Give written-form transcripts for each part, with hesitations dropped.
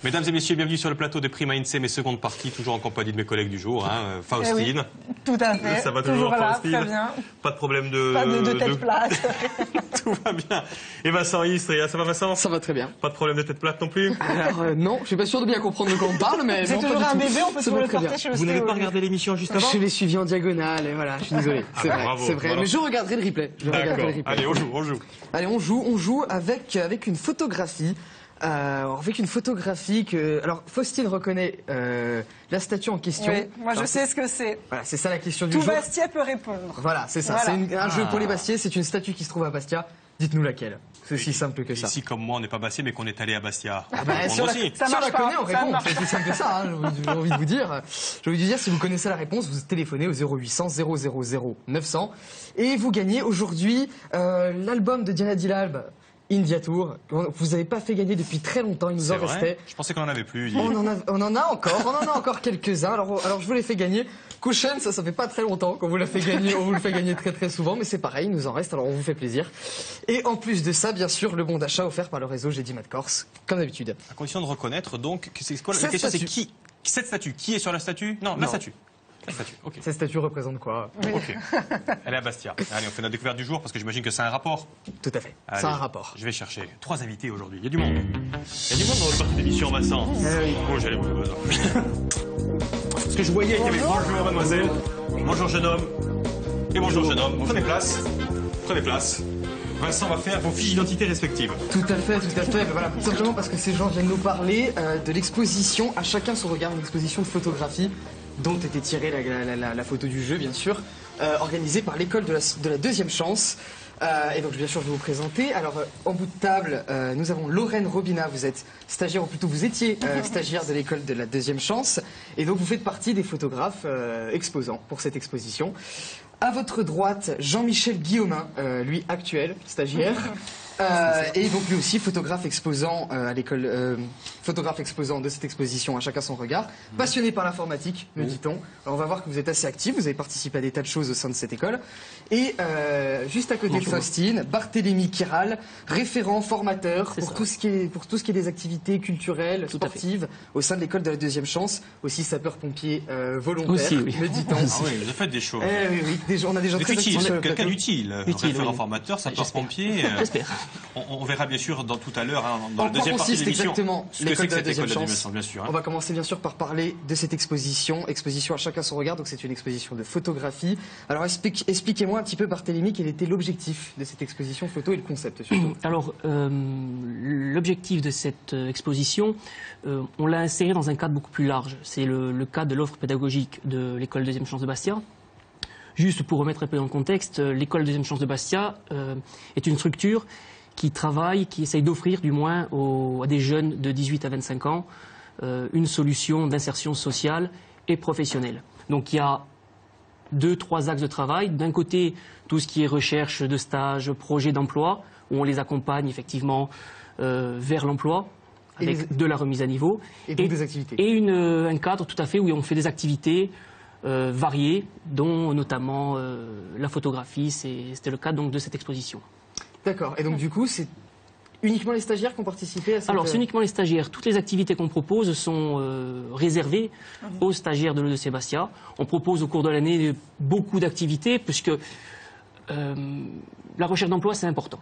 Mesdames et messieurs, bienvenue sur le plateau de Prima INSEE, mes secondes parties, toujours en compagnie de mes collègues du jour, hein, Faustine. Oui, tout à fait. Ça va toujours, là, Faustine. très bien. Pas de problème de... Pas de tête plate. Tout va bien. Et Vincent Istre, ça va Vincent? Ça va très bien. Pas de problème de tête plate non plus? Alors non, je suis pas sûr de bien comprendre de quoi on parle, mais c'est non, toujours pas un du tout. bébé, on peut toujours le porter chez le Vous n'avez pas regardé l'émission juste avant? Je l'ai suivi en diagonale et voilà, je suis désolé. C'est vrai, bravo. c'est vrai. Alors... Mais je regarderai le replay. D'accord. Allez, on joue. Allez, on joue avec une photographie. Avec une photographie que... Alors, Faustine reconnaît la statue en question. Oui, moi je sais ce que c'est. Voilà, c'est ça la question du Tout jour. Bastia peut répondre. Voilà, c'est ça. Voilà. C'est un jeu pour les Bastiais. C'est une statue qui se trouve à Bastia. Dites-nous laquelle. C'est aussi simple que ça. Ici, comme moi, on n'est pas Bastia, mais qu'on est allé à Bastia. Ah bah, On si on la, aussi. Ça si on la marche pas, connaît, on ça répond. marche C'est aussi simple que ça. Hein, j'ai envie de vous dire. J'ai envie de vous dire, si vous connaissez la réponse, vous téléphonez au 0800 000 900 et vous gagnez aujourd'hui l'album de Diana Dilab. India Tour, vous n'avez pas fait gagner depuis très longtemps, il nous en restait. Je pensais qu'on en avait plus. On en a encore quelques-uns. Alors je vous les fais gagner. Caution, ça fait pas très longtemps qu'on vous l'a fait gagner, on vous le fait gagner très souvent, mais c'est pareil, il nous en reste, alors on vous fait plaisir. Et en plus de ça, bien sûr, le bon d'achat offert par le réseau J'ai Mat Corse, comme d'habitude. À condition de reconnaître, donc, c'est quoi la question, c'est qui? Cette statue, qui est sur la statue? Non, la statue. La statue, ok. Cette statue représente quoi? Oui. Ok. Elle est à Bastia. Allez, on fait notre découverte du jour parce que j'imagine que c'est un rapport. Tout à fait. Allez, C'est un rapport. Je vais chercher 3 invités aujourd'hui. Il y a du monde. Il y a du monde dans votre partie d'émission, Vincent. Oui. Oh, j'allais vous besoin. Parce que je voyais qu'il y avait bonjour, mademoiselle. Bonjour, jeune homme. Et bonjour, jeune homme. Prenez place. Prenez place. Vincent va faire vos fiches d'identité respectives. Tout à fait. Ben voilà, tout simplement parce que ces gens viennent nous parler de l'exposition À chacun son regard, une exposition de photographie dont était tirée la photo du jeu, bien sûr, organisée par l'école de la deuxième chance. Et donc, bien sûr, je vais vous présenter. Alors, en bout de table, nous avons Lorraine Robina. Vous êtes stagiaire, ou plutôt vous étiez stagiaire de l'école de la deuxième chance. Et donc, vous faites partie des photographes exposants pour cette exposition. À votre droite, Jean-Michel Guillaumin, lui actuel stagiaire. Et donc lui aussi photographe exposant à l'école, photographe exposant de cette exposition À chacun son regard, passionné par l'informatique, me dit-on. Alors on va voir que vous êtes assez actif, vous avez participé à des tas de choses au sein de cette école. Et juste à côté de Faustine, Barthélémy Kiral, référent formateur pour tout ce qui est des activités culturelles, sportives au sein de l'école de la deuxième chance, aussi sapeur-pompier volontaire, aussi, oui. me dit-on. Ah oui, vous avez fait des choses. Oui, on a des gens très actifs sur le Quelqu'un plateau. d'utile. Référent formateur, sapeur-pompier. J'espère. On verra bien sûr tout à l'heure, dans En la quoi deuxième partie de consiste l'émission, exactement ce que c'est l'école que de la cette école deuxième de la chance deuxième chance, bien sûr. On va commencer bien sûr par parler de cette exposition À chacun son regard. Donc c'est une exposition de photographie. Alors expliquez-moi un petit peu, Barthélémy, quel était l'objectif de cette exposition photo et le concept surtout. Alors, l'objectif de cette exposition, on l'a inséré dans un cadre beaucoup plus large. C'est le cadre de l'offre pédagogique de l'école deuxième chance de Bastia. Juste pour remettre un peu dans le contexte, l'école deuxième chance de Bastia est une structure qui travaille, qui essaye d'offrir du moins à des jeunes de 18 à 25 ans une solution d'insertion sociale et professionnelle. Donc il y a 2-3 axes de travail. D'un côté, tout ce qui est recherche de stage, projet d'emploi, où on les accompagne effectivement vers l'emploi, avec de la remise à niveau. Et donc des activités. Et un cadre tout à fait où on fait des activités variées, dont notamment la photographie. C'était le cas donc de cette exposition. D'accord. Et donc du coup, c'est uniquement les stagiaires qui ont participé à cette... Alors, c'est uniquement les stagiaires. Toutes les activités qu'on propose sont réservées aux stagiaires de l'EDC Bastia. On propose au cours de l'année beaucoup d'activités, puisque la recherche d'emploi, c'est important.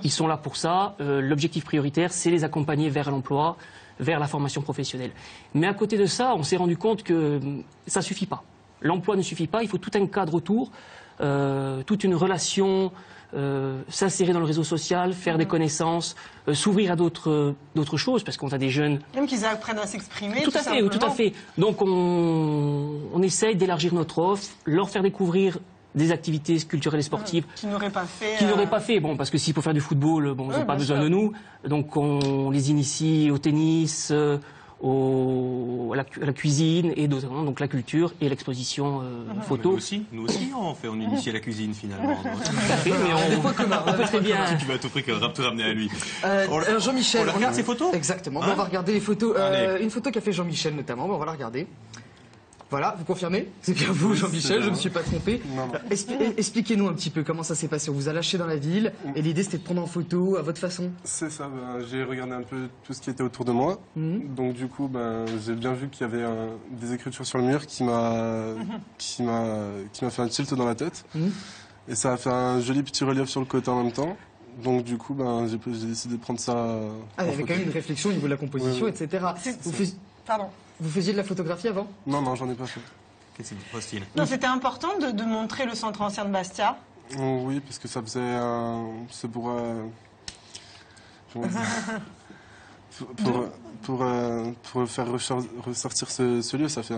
Ils sont là pour ça. L'objectif prioritaire, c'est les accompagner vers l'emploi, vers la formation professionnelle. Mais à côté de ça, on s'est rendu compte que ça ne suffit pas. L'emploi ne suffit pas, il faut tout un cadre autour, toute une relation... s'insérer dans le réseau social, faire des connaissances, s'ouvrir à d'autres choses, parce qu'on a des jeunes... Même qu'ils apprennent à s'exprimer, tout à fait. Donc on essaye d'élargir notre offre, leur faire découvrir des activités culturelles et sportives qu'ils n'auraient pas fait. Bon, parce que s'il faut faire du football, bon, ils n'ont pas besoin de nous. Donc on les initie au tennis, à la cuisine et d'autres, donc la culture et l'exposition photo. Nous aussi, on initie la cuisine finalement. On peut très bien. Tu vas à tout prix tout ramener à lui. Jean-Michel, on regarde ses photos. Exactement. On va regarder les photos. Une photo qu'a fait Jean-Michel notamment. On va la regarder. Voilà, vous confirmez? C'est bien vous, Jean-Michel, je ne me suis pas trompé. Non, non. Expliquez-nous un petit peu comment ça s'est passé. On vous a lâché dans la ville et l'idée c'était de prendre en photo à votre façon. C'est ça, j'ai regardé un peu tout ce qui était autour de moi. Donc du coup, j'ai bien vu qu'il y avait des écritures sur le mur qui m'a fait un tilt dans la tête. Et ça a fait un joli petit relief sur le côté en même temps. Donc du coup, j'ai décidé de prendre ça. Ah, il y avait quand même une réflexion au niveau de la composition, etc. Pardon. Vous faisiez de la photographie avant? Non, j'en ai pas fait. Qu'est-ce que c'est hostile? Non, c'était important de montrer le centre ancien de Bastia. Oui, parce que ça faisait c'est pour comment dire pour faire ressortir ce lieu. Ça fait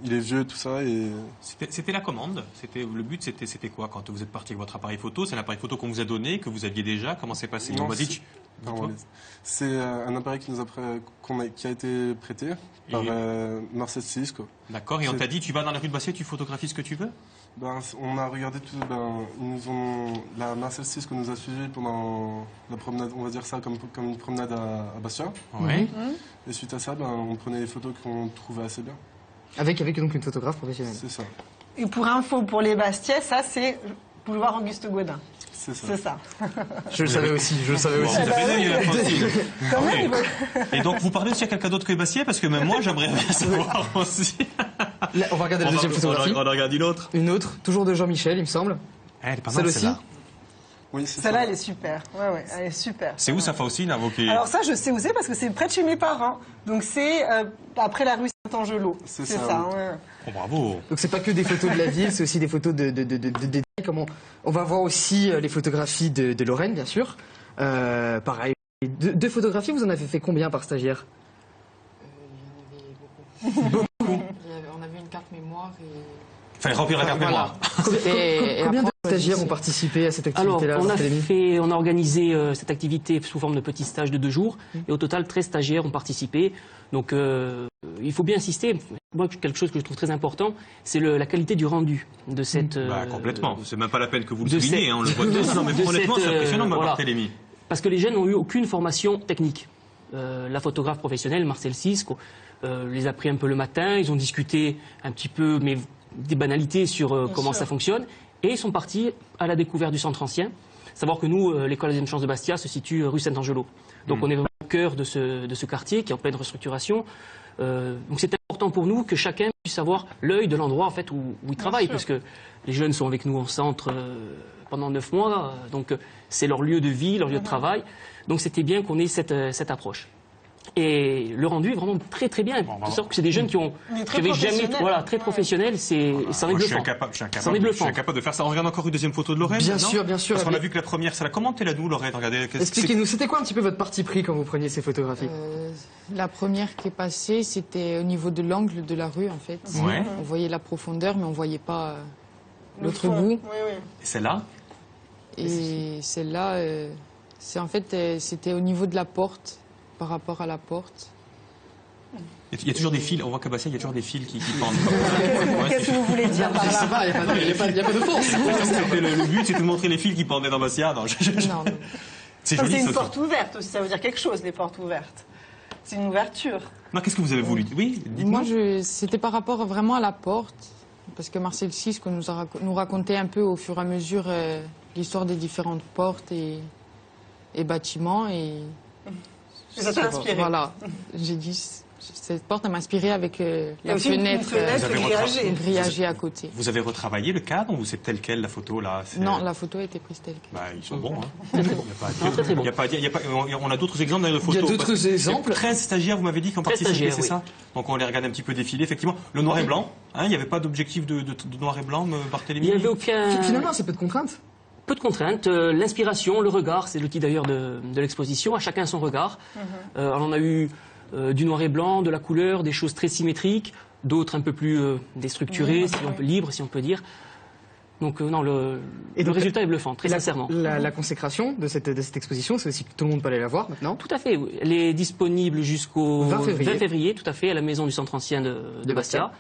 il est vieux tout ça et C'était la commande. Le but, c'était quoi quand vous êtes parti avec votre appareil photo? C'est un appareil photo qu'on vous a donné, que vous aviez déjà. Comment c'est passé? Non, Vas-y, c'est un appareil qui a été prêté par Marcel Cisco. D'accord. Et on t'a dit, tu vas dans la rue de Bastia, tu photographies ce que tu veux? On a regardé tout. La Marcel Cisco nous a suivis pendant la promenade. On va dire ça comme une promenade à Bastia. Ouais. Et suite à ça, on prenait les photos qu'on trouvait assez bien. Avec donc une photographe professionnelle. C'est ça. Et pour info, pour les Bastiais, ça c'est boulevard Auguste Gaudin. C'est ça. C'est ça. Je le savais aussi, Bon, vous avez l'œil, Francine. Quand même, Et donc, vous parlez aussi à quelqu'un d'autre que Bastier? Parce que même moi, j'aimerais bien savoir aussi. Là, on va regarder la deuxième photographie. On en regarde une autre. Une autre, toujours de Jean-Michel, il me semble. Elle est pas Celle mal, aussi. celle-là. Oui, c'est ça. Celle-là, elle est super. Ouais, elle est super. C'est où ça, Faustine, invoqué? Alors ça, je sais où c'est parce que c'est près de chez mes parents. Donc c'est après la rue Saint-Angelo. C'est ça. ça, Ouais. Oh, bravo. Donc c'est pas que des photos de la ville, c'est aussi des photos de détails. On va voir aussi les photographies de Lorraine, bien sûr. Pareil. Deux photographies, vous en avez fait combien par stagiaire? Il y en avait beaucoup. On avait une carte mémoire et... Fallait remplir la carte mémoire. Combien de stagiaires ont participé à cette Alors, activité-là? on a organisé cette activité sous forme de petits stages de 2 jours. Et au total, 13 stagiaires ont participé. Donc, il faut bien insister. Moi, quelque chose que je trouve très important, c'est la qualité du rendu de cette... Complètement. C'est même pas la peine que vous le de soulignez. cette- On le voit tous. Non, mais de honnêtement, cette, c'est impressionnant, ma voilà. Barthélémy. Parce que les jeunes n'ont eu aucune formation technique. La photographe professionnelle, Marcel Cisco, les a pris un peu le matin. Ils ont discuté un petit peu, mais des banalités sur comment ça fonctionne. Et ils sont partis à la découverte du centre ancien. Savoir que nous, l'école deuxième chance de Bastia se situe rue Saint-Angelo. Donc on est vraiment au cœur de ce quartier qui est en pleine restructuration. Donc c'est important pour nous que chacun puisse avoir l'œil de l'endroit en fait, où il travaille. Parce que les jeunes sont avec nous en centre pendant 9 mois. Donc c'est leur lieu de vie, leur lieu de travail. Donc c'était bien qu'on ait cette approche. Et le rendu est vraiment très très bien. De sorte que c'est des jeunes qui avaient jamais, voilà, très professionnels. Ça en est Moi, je suis bluffant. incapable, bluffant. je suis incapable de faire ça. On regarde encore une deuxième photo de Lorraine. Bien non sûr, bien sûr. Parce qu'on a vu que la première, c'est la commentez-la nous, Lorraine. Regardez. Expliquez-nous, c'était quoi un petit peu votre parti pris quand vous preniez ces photographies? La première qui est passée, c'était au niveau de l'angle de la rue, en fait. Ouais. On voyait la profondeur, mais on voyait pas l'autre fond. bout. Oui, oui. Et celle-là? Et celle-là, c'était au niveau de la porte, par rapport à la porte. Il y a toujours des fils. On voit qu'à Bastia, il y a toujours des fils qui pendent. Qu'est-ce que vous voulez dire par Ça là va, il n'y a pas de force. Le but, c'est de montrer les fils qui pendaient dans Bastia. Non, Non, non. c'est C'est joli, une Sophie. porte ouverte aussi, ça veut dire quelque chose, les portes ouvertes. C'est une ouverture. Non, qu'est-ce que vous avez voulu? Oui, dites-moi. Moi, c'était par rapport vraiment à la porte, parce que Marcel Cisco nous racontait un peu au fur et à mesure l'histoire des différentes portes et bâtiments. Et Ça t'a inspiré. voilà, j'ai dit, cette porte elle m'a inspiré avec Il y a la aussi une fenêtre, fenêtre Vous avez grillagée. grillagée à côté. Vous avez retravaillé le cadre ou c'est tel quel la photo là? Non, la photo a été prise telle quelle. Bah, ils sont bons. Hein. Il n'y a pas à dire. très, très bon. Il y a pas à dire. Il y a pas- on a d'autres exemples dans les photos. Il y a d'autres parce que exemples. 13 stagiaires, vous m'avez dit, qui ont 13 participé, stagiaires, c'est oui. ça? Donc on les regarde un petit peu défiler, effectivement. Le noir et blanc, hein, il n'y avait pas d'objectif de noir et blanc, Barthélémy? Il n'y avait aucun... Finalement, c'est peu de contraintes. Peu de contraintes. L'inspiration, le regard, c'est l'outil d'ailleurs de l'exposition. À chacun son regard. On en a eu du noir et blanc, de la couleur, des choses très symétriques, d'autres un peu plus déstructurées, libres, si on peut dire. Donc non, le donc, résultat est bluffant, très sincèrement. La consécration de cette exposition, c'est aussi que tout le monde peut aller la voir maintenant. Tout à fait. Oui. Elle est disponible jusqu'au 20 février. tout à fait, à la maison du centre ancien de Bastia.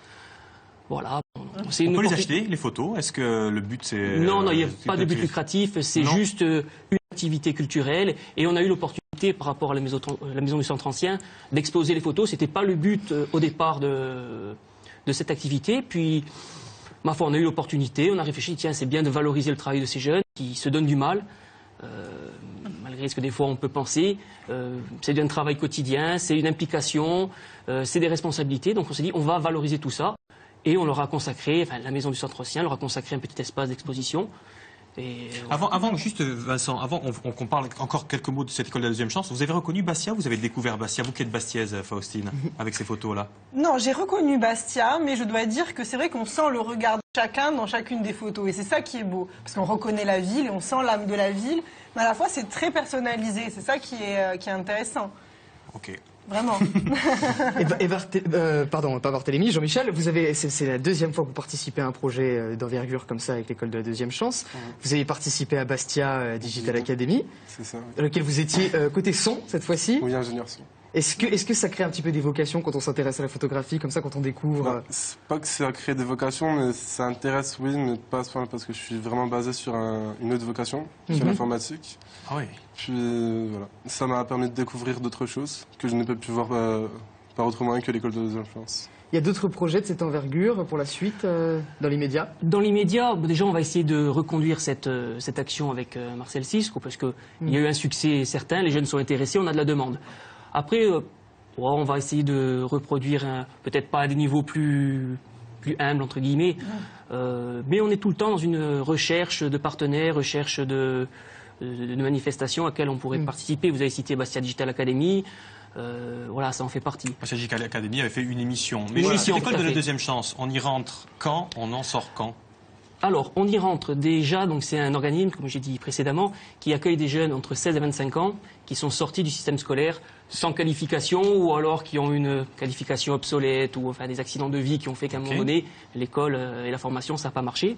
Voilà. C'est On une peut les opportunité- acheter, les photos? Est-ce que le but c'est... Non, il n'y a pas de but lucratif. lucratif, c'est Non. juste une activité culturelle. Et on a eu l'opportunité, par rapport à la maison du centre ancien, d'exposer les photos. C'était pas le but au départ de de cette activité. Puis, ma foi, on a eu l'opportunité, on a réfléchi, tiens, c'est bien de valoriser le travail de ces jeunes qui se donnent du mal, malgré ce que des fois on peut penser. C'est un travail quotidien, c'est une implication, c'est des responsabilités. Donc on s'est dit, on va valoriser tout ça. Et on leur a consacré, enfin la maison du Centre Océan leur a consacré un petit espace d'exposition. Et, Avant, juste Vincent, avant qu'on parle encore quelques mots de cette école de la deuxième chance, vous avez reconnu Bastia, vous avez découvert Bastia, vous qui êtes bastiaise, Faustine, avec ces photos-là? Non, j'ai reconnu Bastia, mais je dois dire que c'est vrai qu'on sent le regard de chacun dans chacune des photos. Et c'est ça qui est beau, parce qu'on reconnaît la ville et on sent l'âme de la ville, mais à la fois c'est très personnalisé, c'est ça qui est intéressant. Ok. Vraiment. Pardon, pas Barthélémy, Jean-Michel, c'est la deuxième fois que vous participez à un projet d'envergure comme ça avec l'école de la deuxième chance. Vous avez participé à Bastia Digital Academy, C'est ça. dans lequel vous étiez côté son cette fois-ci. Oui, ingénieur son. Est-ce que ça crée un petit peu d'évocation quand on s'intéresse à la photographie, comme ça, quand on découvre C'est pas que ça crée des vocations, mais ça intéresse, oui, mais pas à ce point parce que je suis vraiment basé sur une autre vocation, qui est l'informatique. Ah oui. Puis voilà, ça m'a permis de découvrir d'autres choses que je n'ai pas pu voir par autre moyen que l'école de deuxième chance. Il y a d'autres projets de cette envergure pour la suite, dans l'immédiat? dans l'immédiat, déjà, on va essayer de reconduire cette action avec Marcel Cisco, parce qu'il y a eu un succès certain, les jeunes sont intéressés, on a de la demande. Après, on va essayer de reproduire, peut-être pas à des niveaux plus humbles, entre guillemets, mais on est tout le temps dans une recherche de partenaires, recherche de manifestations à laquelle on pourrait participer. Vous avez cité Bastia Digital Academy, voilà, ça en fait partie. Bastia Digital Academy avait fait une émission. Mais Une cette émission, école tout à de la fait. deuxième chance, on y rentre quand, on en sort quand? Alors, on y rentre déjà, donc c'est un organisme, comme j'ai dit précédemment, qui accueille des jeunes entre 16 et 25 ans qui sont sortis du système scolaire sans qualification ou alors qui ont une qualification obsolète ou enfin des accidents de vie qui ont fait qu'à un moment donné, l'école et la formation, ça n'a pas marché.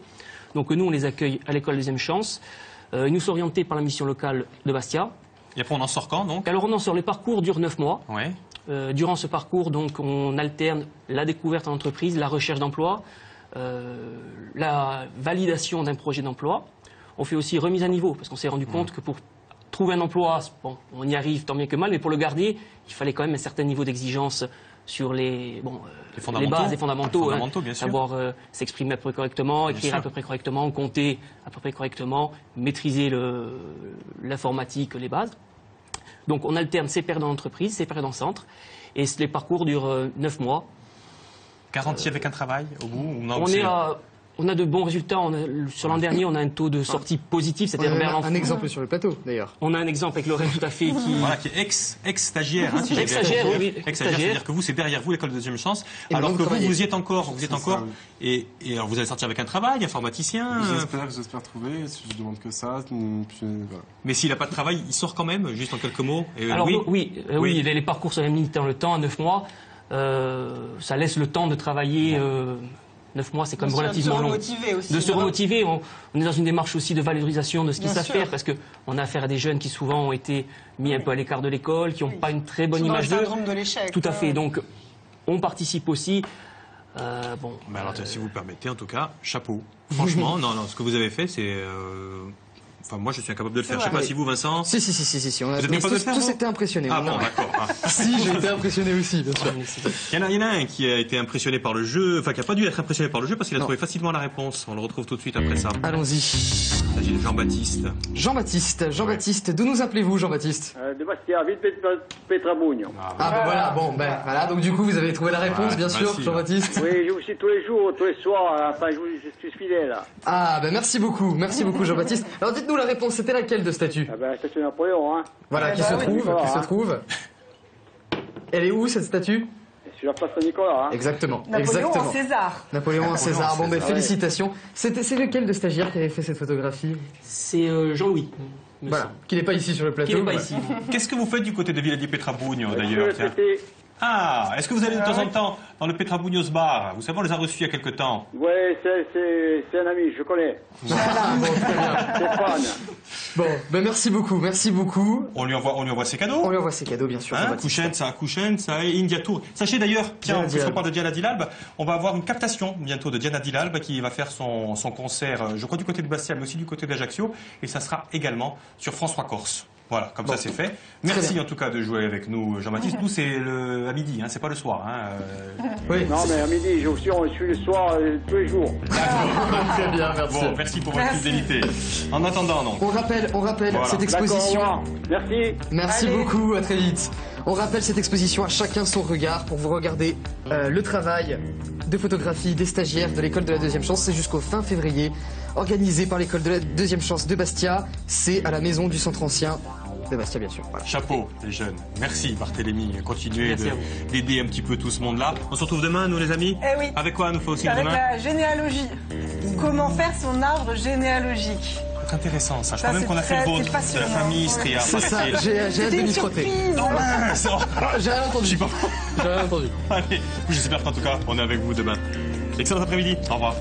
Donc nous, on les accueille à l'école Deuxième Chance. Ils nous sont orientés par la mission locale de Bastia. Et après, on en sort quand, donc? Alors, on en sort, les parcours durent 9 mois. Ouais. Durant ce parcours, donc, on alterne la découverte en entreprise, la recherche d'emploi, la validation d'un projet d'emploi. On fait aussi remise à niveau, parce qu'on s'est rendu compte que pour trouver un emploi, bon, on y arrive tant bien que mal, mais pour le garder, il fallait quand même un certain niveau d'exigence sur les bases, les fondamentaux, bien sûr. savoir s'exprimer à peu près correctement, écrire sûr. à peu près correctement, compter à peu près correctement, maîtriser l'informatique, les bases. Donc on alterne ces périodes en entreprise, ces périodes en centre, et les parcours durent 9 mois. Garantie avec un travail au bout ou non, On a de bons résultats. Sur l'an dernier, on a un taux de sortie positif, On c'est-à-dire vers a un l'enfant. exemple sur le plateau, d'ailleurs. On a un exemple avec Lorraine tout à fait qui... Voilà, qui est ex-stagiaire, hein, si j'ai bien Ex-stagiaire, compris. oui, Ex-stagiaire, stagiaire. c'est-à-dire que vous, c'est derrière vous l'école de deuxième chance, Et alors maintenant, que vous travaillez. vous y êtes encore, ça, oui. et alors vous allez sortir avec un travail, informaticien. J'espère trouver, si je demande que ça, puis voilà. Mais s'il n'a pas de travail, il sort quand même, juste en quelques mots. Et, Alors oui. oui, les parcours sont même limités dans le temps, à 9 mois. Ça laisse le temps de travailler. 9 mois, c'est quand même relativement long. De se remotiver aussi. De se remotiver. On est dans une démarche aussi de valorisation de ce qu'ils Bien savent sûr. faire, parce qu'on a affaire à des jeunes qui souvent ont été mis un peu à l'écart de l'école, qui n'ont pas une très bonne Souvent image le d'eux. syndrome de l'échec. Tout à fait. Donc, on participe aussi. Mais alors, si vous le permettez, en tout cas, chapeau. Franchement, non, ce que vous avez fait, c'est... Enfin, moi, je suis incapable de le faire. Je sais pas vrai. si vous, Vincent... Si. On a Vous êtes capable de le faire, tous vous été impressionnés. Ah moi. bon, d'accord. Ah. Si, j'ai été impressionné aussi, bien sûr. Il y en a un qui a été impressionné par le jeu, enfin qui n'a pas dû être impressionné par le jeu parce qu'il a Non. trouvé facilement la réponse. On le retrouve tout de suite après ça. Allons-y. Il s'agit de Jean-Baptiste. Jean-Baptiste, d'où nous appelez-vous, Jean-Baptiste? De Bastia, ville Petrabugno. Voilà, voilà, donc du coup, vous avez trouvé la réponse, Ouais, bien sûr, merci, Jean-Baptiste. Oui, je vous suis tous les jours, tous les soirs, enfin, je suis fidèle. Merci beaucoup, Jean-Baptiste. Alors dites-nous la réponse, c'était laquelle de statue? Ah ben, station Napoléon, hein. Voilà, Eh qui ben se oui, trouve, voilà, qui se hein. trouve. Elle est où, cette statue? Sur la place Saint-Nicolas, hein. Exactement, Napoléon exactement. en César. Napoléon en César. Bon, ben César. félicitations. C'est lequel de stagiaire qui avait fait cette photographie? C'est Jean-Louis. me Voilà, semble. qui n'est pas ici sur le plateau. Qui n'est pas ici. Qu'est-ce que vous faites du côté de Villa di Petrabugno d'ailleurs tiens C'était, Ah, est-ce que vous allez de temps en temps dans le Petrabugno's Bar? Vous savez, on les a reçus il y a quelque temps. ouais, c'est un ami, je connais. Voilà, bon, très bien. Stéphane. Bon, ben merci beaucoup. On lui envoie ses cadeaux. On lui envoie ses cadeaux, bien sûr. Hein, Jean-Baptiste. Kouchen, et India Tour. Sachez d'ailleurs, tiens, Diana puisqu'on Dilalbe. parle de Diana Dilalbe, on va avoir une captation bientôt de Diana Dilalbe qui va faire son concert, je crois du côté de Bastia, mais aussi du côté d'Ajaccio, et ça sera également sur France 3 Corse. Voilà, comme ça c'est fait. Merci en tout cas de jouer avec nous, Jean-Baptiste. Nous c'est à midi, hein, c'est pas le soir. Hein, Oui. Non, mais à midi, je suis le soir tous les jours. Très bien, merci. Bon, merci pour votre fidélité. En attendant, donc. On rappelle Voilà. cette D'accord, au exposition. revoir. Merci. Merci Allez. beaucoup, à très vite. On rappelle cette exposition à chacun son regard pour vous regarder le travail de photographie des stagiaires de l'école de la deuxième chance. C'est jusqu'au fin février, organisé par l'école de la deuxième chance de Bastia. C'est à la maison du centre ancien de Bastia, bien sûr. Voilà. Chapeau, les jeunes. Merci Barthélémy. Continuez Merci à vous. d'aider un petit peu tout ce monde-là. On se retrouve demain, nous les amis. Eh oui. Avec quoi nous fait aussi Avec demain? la généalogie. Comment faire son arbre généalogique. C'est intéressant ça. Je Ça, crois même c'est qu'on a fait le très- vôtre c'est de la passionnant. famille Ouais. Istria. C'est ça, j'ai hâte de C'était une m'y frotter. surprise. Non, mince. J'ai rien entendu. Je suis pas. J'ai rien entendu. Allez, j'espère qu'en tout cas, on est avec vous demain. Excellent après-midi. Au revoir.